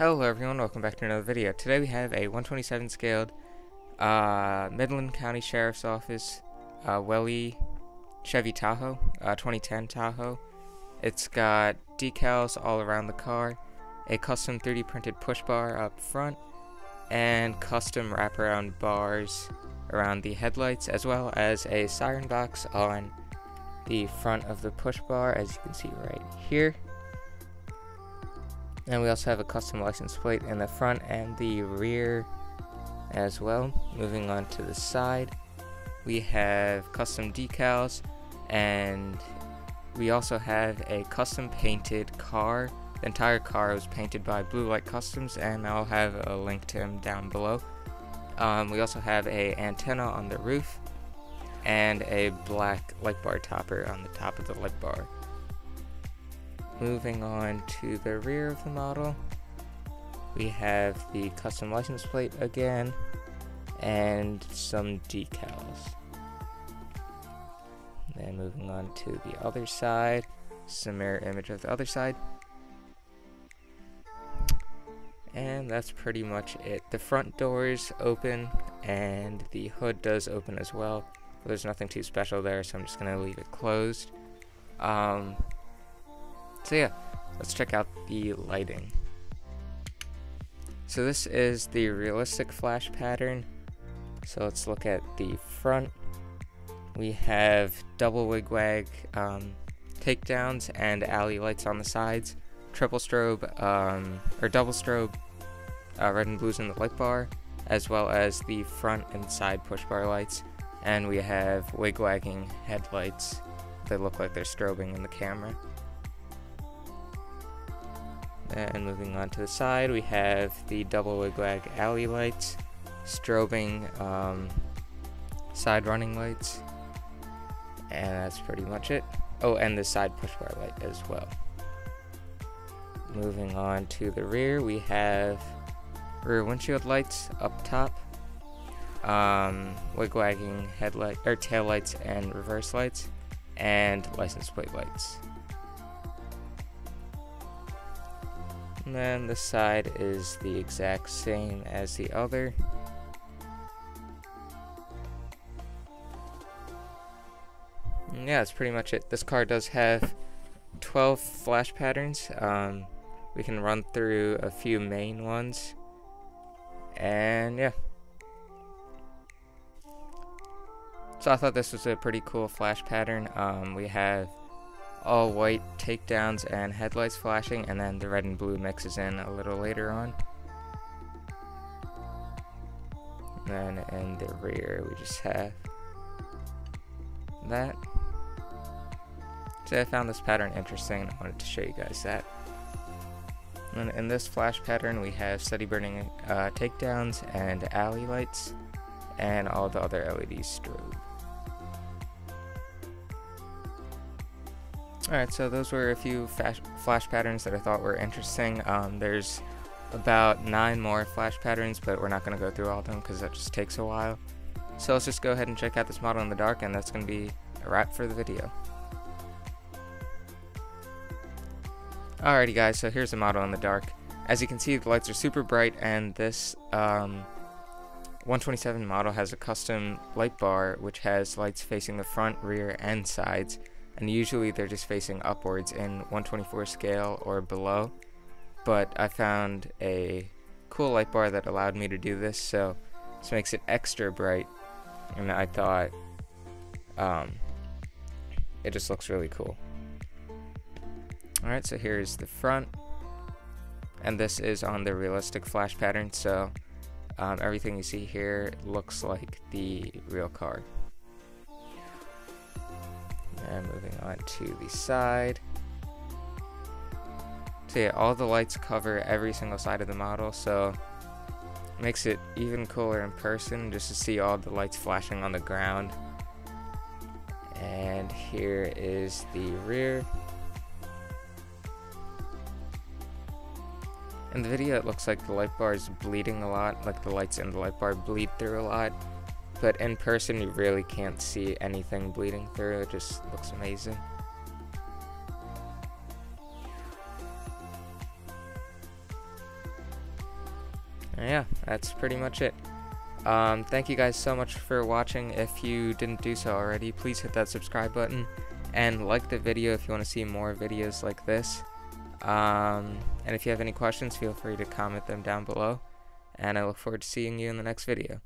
Hello everyone, welcome back to another video. Today we have a 127 scaled Midland County Sheriff's Office Chevy Tahoe, 2010 Tahoe. It's got decals all around the car, a custom 3D printed push bar up front, and custom wraparound bars around the headlights, as well as a siren box on the front of the push bar, as you can see right here. And we also have a custom license plate in the front and the rear as well. Moving on to the side, we have custom decals, and we also have a custom painted car. The entire car was painted by Blue Light Customs, and I'll have a link to him down below. We also have a antenna on the roof and a black light bar topper on the top of the light bar. Moving on to the rear of the model, we have the custom license plate again and some decals. Then moving on to the other side, some mirror image of the other side. And that's pretty much it. The front doors open and the hood does open as well. But there's nothing too special there, so I'm just going to leave it closed. So yeah, let's check out the lighting. So this is the realistic flash pattern. So let's look at the front. We have double wigwag takedowns and alley lights on the sides, triple strobe or double strobe red and blues in the light bar, as well as the front and side push bar lights. And we have wigwagging headlights that look like they're strobing in the camera. And moving on to the side, we have the double wigwag alley lights, strobing side running lights, and that's pretty much it. Oh, and the side push bar light as well. Moving on to the rear, we have rear windshield lights up top, wigwagging headlight or tail lights and reverse lights, and license plate lights. And then the side is the exact same as the other. And yeah, that's pretty much it. This car does have 12 flash patterns. We can run through a few main ones. And yeah. So I thought this was a pretty cool flash pattern. We have all white takedowns and headlights flashing, and then the red and blue mixes in a little later on. And then in the rear we just have that. So I found this pattern interesting and I wanted to show you guys that. And in this flash pattern we have steady burning takedowns and alley lights, and all the other LEDs strobe. Alright, so those were a few flash patterns that I thought were interesting. There's about 9 more flash patterns, but we're not going to go through all of them because that just takes a while. So let's just go ahead and check out this model in the dark, and that's going to be a wrap for the video. Alrighty guys, so here's the model in the dark. As you can see, the lights are super bright, and this 127 model has a custom light bar which has lights facing the front, rear, and sides. And usually they're just facing upwards in 124 scale or below, but I found a cool light bar that allowed me to do this, so this makes it extra bright, and I thought it just looks really cool. Alright, so here's the front, and this is on the realistic flash pattern, so everything you see here looks like the real car. And moving on to the side. So yeah, all the lights cover every single side of the model, so it makes it even cooler in person just to see all the lights flashing on the ground. And here is the rear. In the video it looks like the light bar is bleeding a lot, like the lights in the light bar bleed through a lot. But in person you really can't see anything bleeding through, it just looks amazing. Yeah, that's pretty much it. Thank you guys so much for watching. If you didn't do so already, please hit that subscribe button and like the video if you want to see more videos like this. And if you have any questions, feel free to comment them down below, and I look forward to seeing you in the next video.